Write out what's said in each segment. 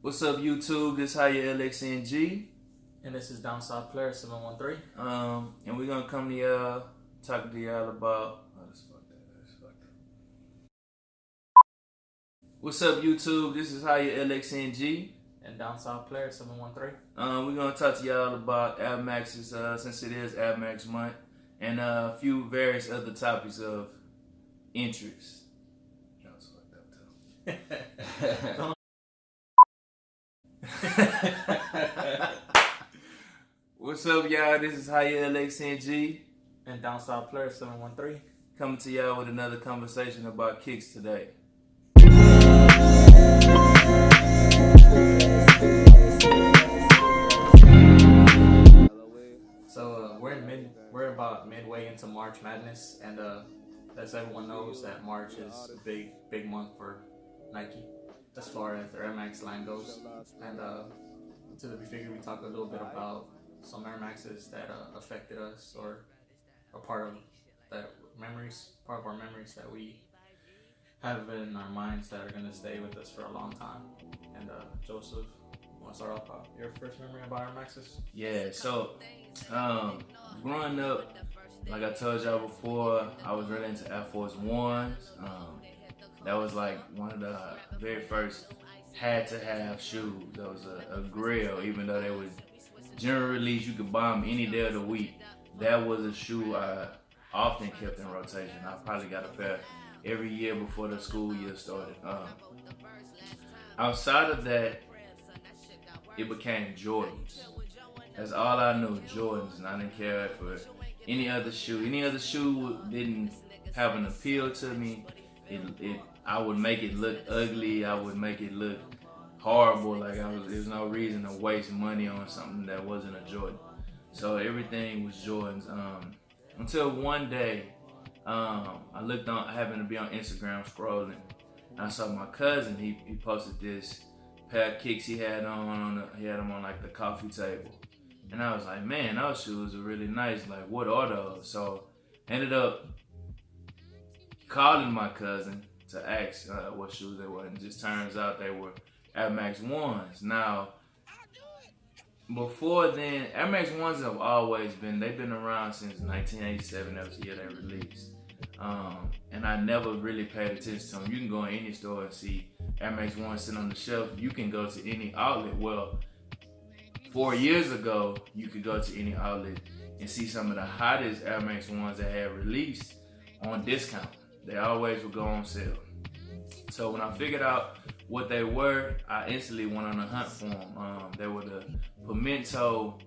What's up, YouTube? This how your LXNG. And this is Downside Player 713. And we're gonna come to y'all, talking to y'all about. Oh, that's fucked up. What's up, YouTube? This is how your LXNG. And Downside Player 713. We're gonna talk to y'all about Air Maxes, since it is Air Max month, and a few various other topics of interest. That was fucked up too. What's up, y'all? This is how your LXNG and Downside Player 713 coming to y'all with another conversation about kicks today. So we're about midway into March Madness, and as everyone knows, that March is a big month for Nike as far as their Air Max line goes. And we figured we'd talk a little bit about some Air Maxes that affected us, or are part of our memories that we have in our minds that are gonna stay with us for a long time. And Joseph, you want to start off your first memory about Air Maxes? Yeah, so growing up, like I told y'all before, I was really into Air Force Ones. That was like one of the very first had to have shoes. That was a grill, even though they was general release, you could buy them any day of the week. That was a shoe I often kept in rotation. I probably got a pair every year before the school year started. Outside of that, it became Jordans. That's all I knew, Jordans, and I didn't care for any other shoe. Any other shoe didn't have an appeal to me. I would make it look ugly. I would make it look horrible. There's no reason to waste money on something that wasn't a Jordan. So everything was Jordans. Until one day, I happened to be on Instagram scrolling, and I saw my cousin. He posted this pair of kicks he had on. He had them on like the coffee table, and I was like, man, those shoes are really nice. Like, what are those? So ended up calling my cousin to ask what shoes they were, and it just turns out they were Air Max Ones. Now, before then, Air Max Ones have always they've been around since 1987. That was the year they released. And I never really paid attention to them. You can go in any store and see Air Max Ones sitting on the shelf. You can go to any outlet. Well, 4 years ago, you could go to any outlet and see some of the hottest Air Max Ones that had released on discount. They always would go on sale. So when I figured out what they were, I instantly went on a hunt for them. They were the Pimento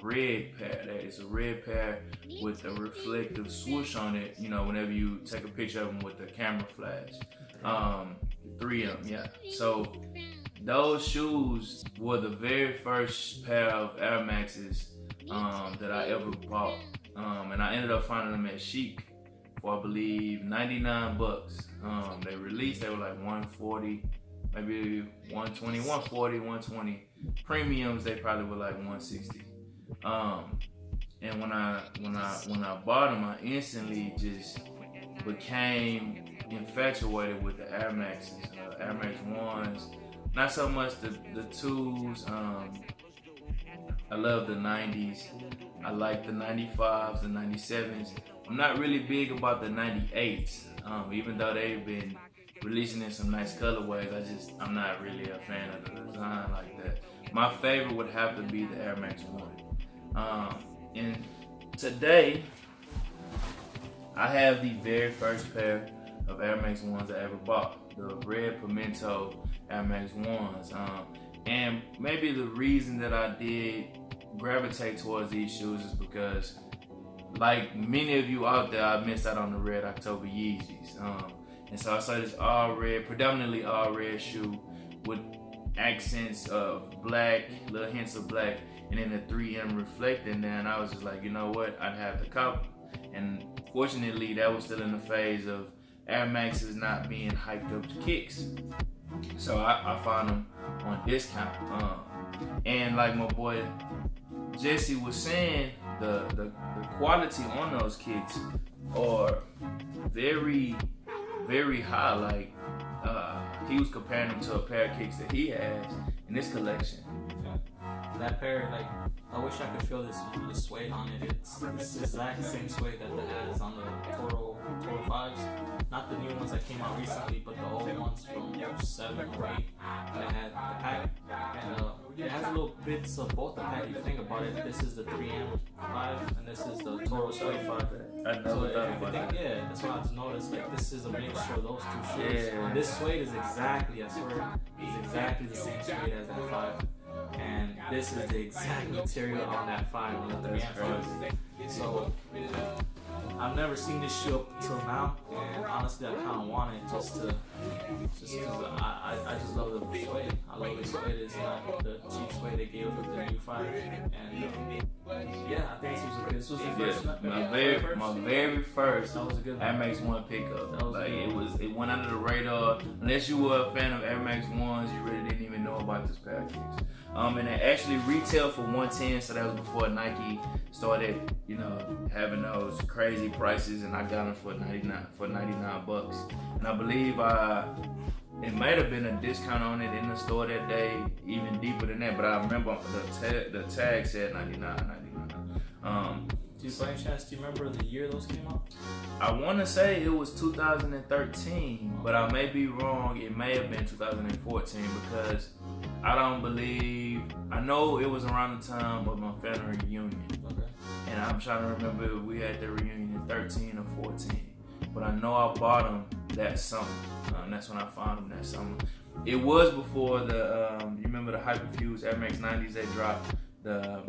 red pair. That is a red pair with a reflective swoosh on it, you know, whenever you take a picture of them with the camera flash. 3 of them, yeah. So those shoes were the very first pair of Air Maxes that I ever bought. And I ended up finding them at Chic for, I believe, 99 bucks. They were like 140, maybe 120, 140, 120. Premiums, they probably were like 160. And when I bought them, I instantly just became infatuated with the Air Maxes, Air Max Ones. Not so much the 2s. I love the 90s. I like the 95s, the 97s. I'm not really big about the 98s, even though they've been releasing in some nice colorways. I'm not really a fan of the design like that. My favorite would have to be the Air Max 1. And today, I have the very first pair of Air Max 1s I ever bought, the red Pimento Air Max 1s. And maybe the reason that I did gravitate towards these shoes is because, like many of you out there, I missed out on the red October Yeezys. And so I saw this predominantly all red shoe with accents of black, little hints of black, and then the 3M reflecting there. And I was just like, you know what, I'd have to cop. And fortunately, that was still in the phase of Air Maxes not being hyped up to kicks. So I found them on discount. And like my boy Jesse was saying, the quality on those kicks are very, very high. Like he was comparing them to a pair of kicks that he has in this collection. That pair, like, I wish I could feel this suede on it. It's the exact same suede that it has on the Total 5s. Not the new ones that came out recently, but the old ones from 7 or 8 that had the pack. And it has little bits of both the pack. If you think about it, this is the 3M5 and this is the Total Suede 5. I never thought about that. Yeah, that's what I just noticed. Like, this is a mixture of those two shoes. Yeah. And this suede is exactly, I swear, is exactly the same suede as that 5. And this is the exact material on that 5 on the 3M5. So I've never seen this shoe up until now, and honestly I kind of want it just because I just love the suede. I love the suede. It's not the cheap suede they gave us with the new 5. And yeah, I think this was the first. My very first That was a good one. Air Max 1 pickup. That was Like good. it went under the radar. Unless you were a fan of Air Max 1s, you really didn't even know about this pair of kicks. And it actually retailed for $110, so that was before Nike started, having those crazy prices, and I got them for $99. And I believe it might have been a discount on it in the store that day, even deeper than that. But I remember the tag said $99. By any chance, do you remember the year those came out? I want to say it was 2013, but I may be wrong. It may have been 2014 because I know it was around the time of my family reunion. Okay. And I'm trying to remember if we had the reunion in 13 or 14. But I know I bought them that summer. That's when I found them that summer. It was before you remember the Hyperfuse Air Max 90s they dropped? I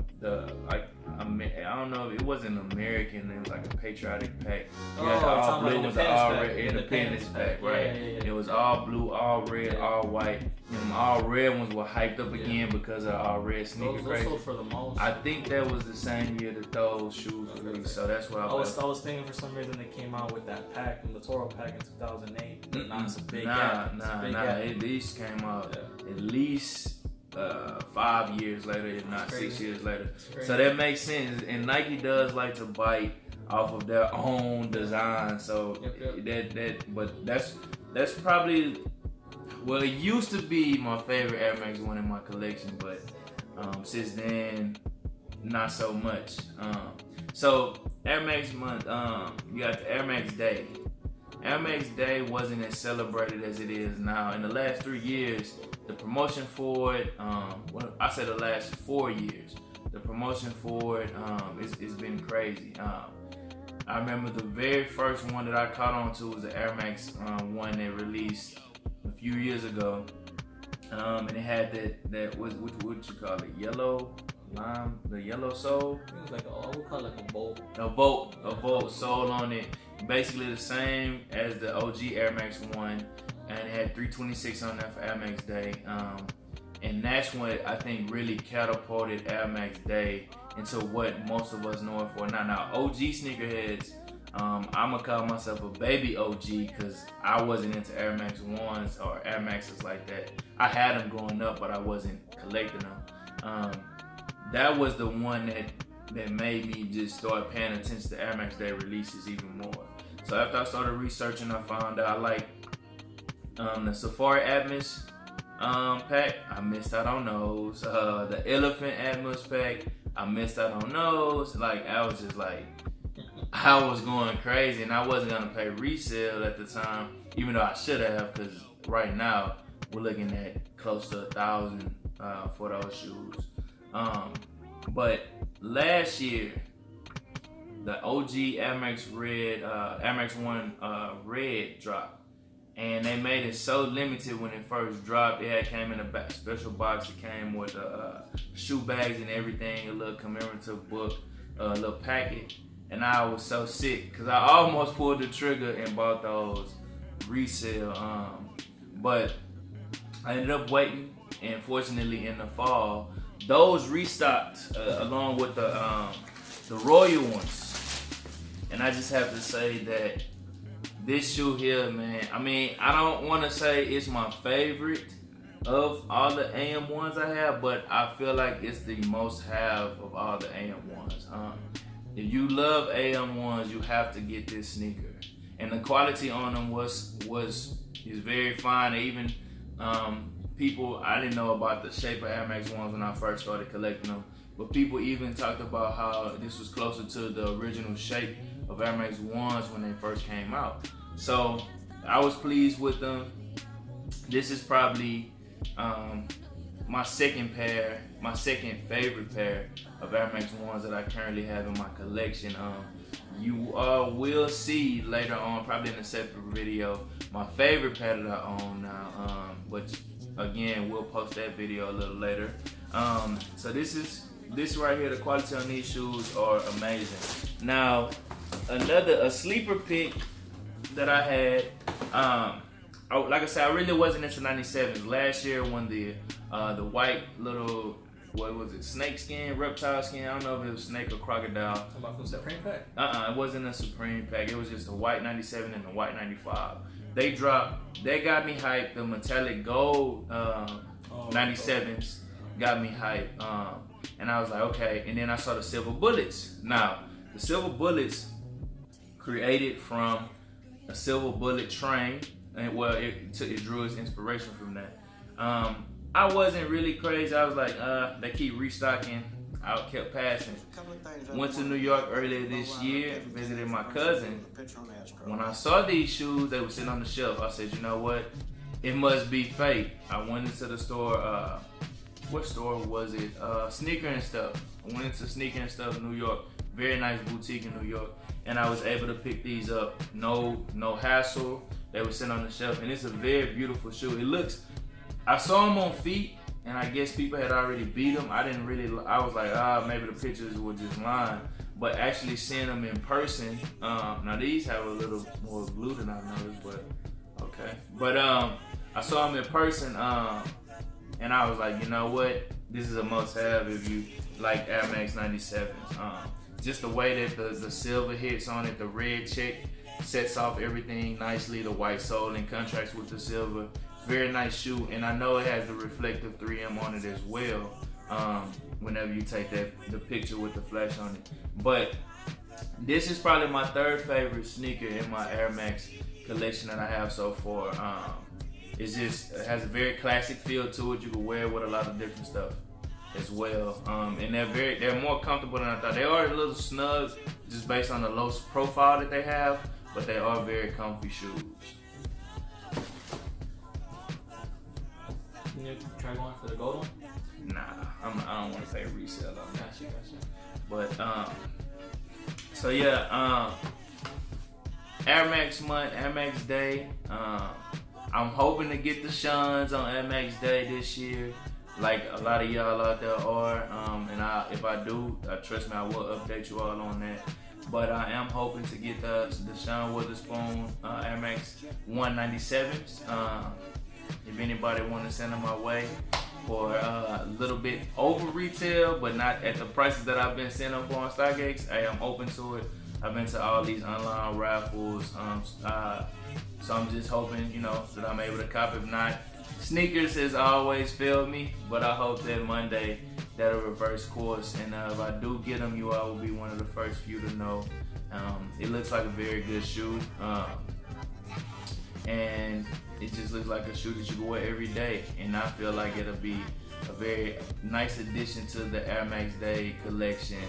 don't know, it wasn't American, it was like a patriotic pack. Yeah, the all blue was the all red Independence pack, right? Yeah. It was all blue, all red, all white. And all red ones were hyped up again because of all red sneaker craze. Those for the most. I think that was the same year that those shoes were released, so that's why I was thinking for some reason they came out with that pack from the Toro pack in 2008. But nah, it's a big gap. These came out at least 5 years later, if not 6 years later. So that makes sense. And Nike does like to bite off of their own design. So but that's probably, well, it used to be my favorite Air Max 1 in my collection, but since then, not so much. So Air Max month, you got the Air Max Day. Air Max Day wasn't as celebrated as it is now. In the last 3 years, the promotion for it, I say the last 4 years, the promotion for it, it's been crazy. I remember the very first one that I caught on to was the Air Max 1 they released a few years ago. And it had what you call it, yellow lime, the yellow sole. It was like we call it like a bolt. A bolt sole on it. Basically the same as the OG Air Max 1, and it had 326 on there for Air Max Day. And that's what I think really catapulted Air Max Day into what most of us know it for now. Now, OG sneakerheads, I'ma call myself a baby OG because I wasn't into Air Max 1s or Air Maxes like that. I had them growing up, but I wasn't collecting them. That was the one that made me just start paying attention to Air Max Day releases even more. So after I started researching, I found out I like the Safari Atmos pack. I missed out on those. The Elephant Atmos pack, I missed out on those. Like, I was just like, I was going crazy, and I wasn't gonna pay resale at the time, even though I should have, because right now we're looking at close to $1,000 for those shoes. But last year, the OG Air Max Red, Air Max 1 Red dropped. And they made it so limited when it first dropped. It came in a special box. It came with shoe bags and everything, a little commemorative book, a little packet. And I was so sick because I almost pulled the trigger and bought those resale. But I ended up waiting, and fortunately in the fall, those restocked along with the Royal ones. And I just have to say that this shoe here, man, I mean, I don't want to say it's my favorite of all the AM1s I have, but I feel like it's the most have of all the AM1s. If you love AM1s, you have to get this sneaker. And the quality on them is very fine. They even People, I didn't know about the shape of Air Max 1s when I first started collecting them, but people even talked about how this was closer to the original shape of Air Max 1s when they first came out. So I was pleased with them. This is probably my second favorite pair of Air Max 1s that I currently have in my collection. You will see later on, probably in a separate video, my favorite pair that I own now, which again, we'll post that video a little later. So this right here, the quality on these shoes are amazing. Now, a sleeper pick that I had, like I said, I really wasn't into 97s. Last year when the white little, what was it, snake skin, reptile skin, I don't know if it was snake or crocodile. About from Supreme pack? It wasn't a Supreme pack. It was just a white 97 and a white 95. They dropped, they got me hyped. The metallic gold 97s got me hyped. And I was like, okay. And then I saw the silver bullets. Now, the silver bullets created from a silver bullet train. And well, it drew its inspiration from that. I wasn't really crazy. I was like, they keep restocking. I kept passing. Went to New York earlier this year, visited my cousin. When I saw these shoes, they were sitting on the shelf. I said, you know what? It must be fate. I went into the store. What store was it? Sneaker and Stuff. I went into Sneaker and Stuff in New York. Very nice boutique in New York. And I was able to pick these up. No hassle. They were sitting on the shelf. And it's a very beautiful shoe. It looks, I saw them on feet. And I guess people had already beat them. I was like, maybe the pictures were just lying. But actually seeing them in person, now these have a little more glue than I noticed, but okay. But I saw them in person, and I was like, you know what? This is a must-have if you like Air Max 97s. Just the way that the silver hits on it, the red check sets off everything nicely. The white sole in contrast with the silver. Very nice shoe, and I know it has the reflective 3M on it as well. Whenever you take the picture with the flash on it. But this is probably my third favorite sneaker in my Air Max collection that I have so far. It has a very classic feel to it. You can wear it with a lot of different stuff as well. And they're more comfortable than I thought. They are a little snug just based on the low profile that they have, but they are very comfy shoes. Can you try going for the gold one? Nah, I don't want to pay resale on that. Gotcha. But so yeah, Air Max month, Air Max day. I'm hoping to get the Shans on Air Max day this year, like a lot of y'all out there are. And if I do, trust me, I will update you all on that. But I am hoping to get the Sean Weatherspoon Air Max 197s. If anybody want to send them my way for a little bit over retail, but not at the prices that I've been sending them for on StockX, I am open to it. I've been to all these online raffles, so I'm just hoping, that I'm able to cop. If not, sneakers has always failed me, but I hope that Monday that'll reverse course, and if I do get them, you all will be one of the first few to know. It looks like a very good shoe, and it just looks like a shoe that you can wear every day, and I feel like it'll be a very nice addition to the Air Max Day collection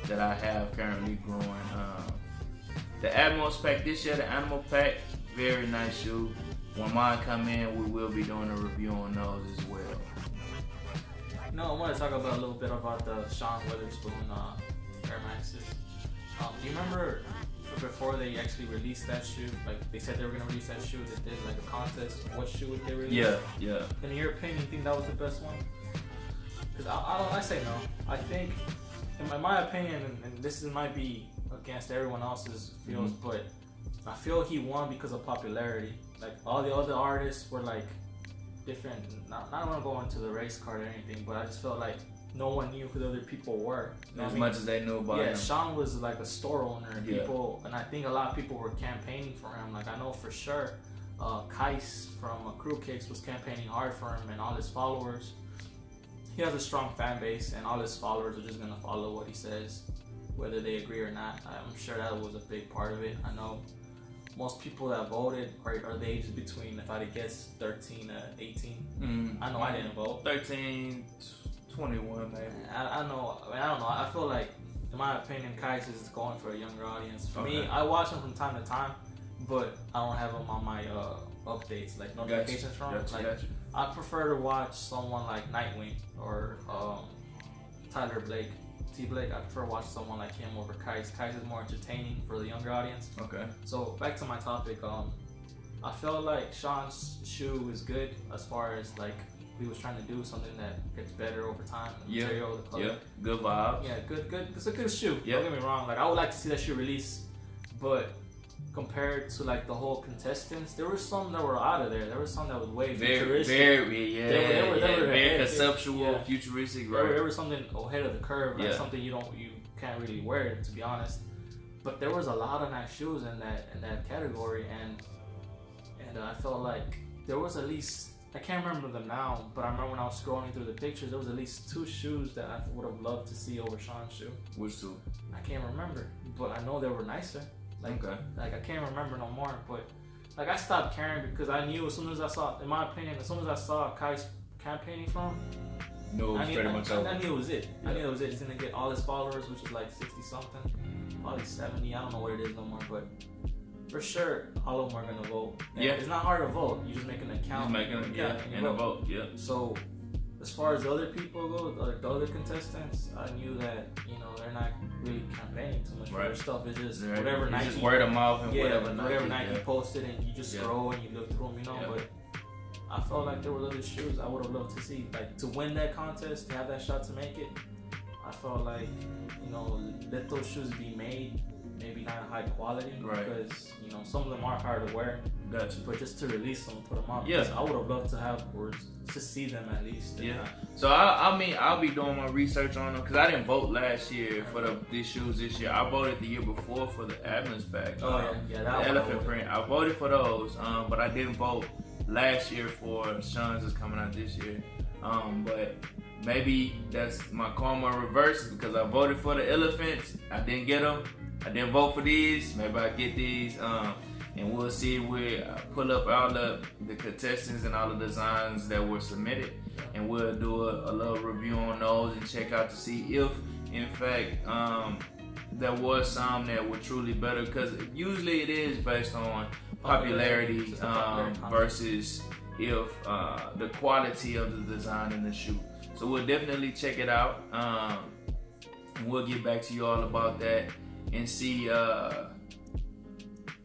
that I have currently growing. The Atmos pack this year, the Animal pack, very nice shoe. When mine come in, we will be doing a review on those as well. I want to talk about a little bit about the Sean Weatherspoon Air Maxes. Do you remember before they actually released that shoe, like they said they were gonna release that shoe, they did like a contest of what shoe would they release? Yeah. In your opinion, you think that was the best one? Because I say no. I think, in my opinion, and this might be against everyone else's feels, but I feel he won because of popularity. Like all the other artists were like different. I don't want to go into the race card or anything, but I just felt like no one knew who the other people were. As much as they knew about him. Yeah, Sean was like a store owner, and people, and I think a lot of people were campaigning for him. Like I know for sure, Kais from Crew Kicks was campaigning hard for him, and all his followers. He has a strong fan base, and all his followers are just gonna follow what he says, whether they agree or not. I'm sure that was a big part of it. I know most people that voted are the ages between, if I had to guess, 13 to 18. I know I didn't vote. 13, 21 maybe. I know. I don't know. I feel like, in my opinion, Kais is going for a younger audience. For me, I watch him from time to time, but I don't have him on my updates, like notifications from him. I prefer to watch someone like Nightwing or Tyler Blake. T Blake, I prefer to watch someone like him over Kais. Kais is more entertaining for the younger audience. Okay. So back to my topic. I feel like Sean's shoe is good as far as like he was trying to do something that gets better over time. The material, the color. Good vibes. Yeah, good. It's a good shoe. Don't get me wrong. Like I would like to see that shoe release, but compared to like the whole contestants, there were some that were out of there. There was some that was way futuristic. Very conceptual, futuristic. Right. There was something ahead of the curve. Like something you can't really wear, to be honest. But there was a lot of nice shoes in that category, and I felt like there was at least, I can't remember them now, but I remember when I was scrolling through the pictures, there was at least 2 shoes that I would have loved to see over Sean's shoe. Which 2? I can't remember, but I know they were nicer. Like I can't remember no more, but like I stopped caring because I knew as soon as I saw, in my opinion, as soon as I saw Kai's campaigning from, I knew it was it. I knew it was it. He's gonna get all his followers, which is like 60 something, probably 70. I don't know what it is no more, but for sure, all of them are gonna vote. And it's not hard to vote. You just make an account. And a vote. Yeah. So as far as the other people go, like the other contestants, I knew that they're not really campaigning too much for their stuff. It's just whatever Nike, just word of mouth and whatever Nike posted, and you just scroll and you look through them, But I felt like there were other shoes I would have loved to see, like to win that contest, to have that shot to make it. I felt like let those shoes be made. Maybe not high quality, because some of them are hard to wear. Gotcha. But just to release them, put them up. I would have loved to have, or to see them at least. So I'll be doing my research on them because I didn't vote last year for these shoes this year. I voted the year before for the Adams pack. The elephant print. I voted for those, but I didn't vote last year for Sean's is coming out this year. But maybe that's my karma reversed because I voted for the elephants. I didn't get them. I didn't vote for these. Maybe I get these. And we'll see. We'll pull up all the contestants and all the designs that were submitted. And we'll do a little review on those and check out to see if, in fact, there was some that were truly better. Because usually it is based on popularity versus if the quality of the design in the shoe. So we'll definitely check it out. We'll get back to you all about that and see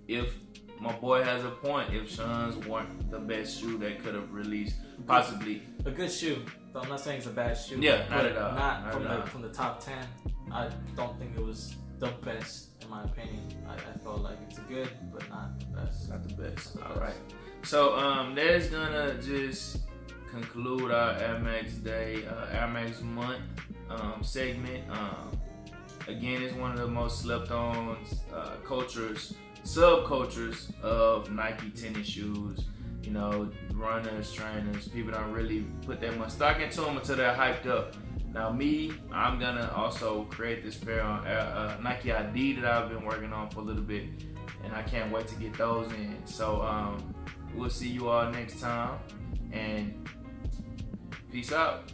if my boy has a point, if Sean's weren't the best shoe that could have released, possibly. A good shoe. So I'm not saying it's a bad shoe. Yeah, not at all. Not from the top 10. I don't think it was the best, in my opinion. I felt like it's good, but not the best. Not the best. All right. So that's gonna just conclude our Air Max Day, Air Max Month segment. Again, it's one of the most slept on subcultures of Nike tennis shoes. Runners, trainers, people don't really put that much stock into them until they're hyped up. Now me, I'm gonna also create this pair on Nike ID that I've been working on for a little bit, and I can't wait to get those in. So we'll see you all next time, and peace out.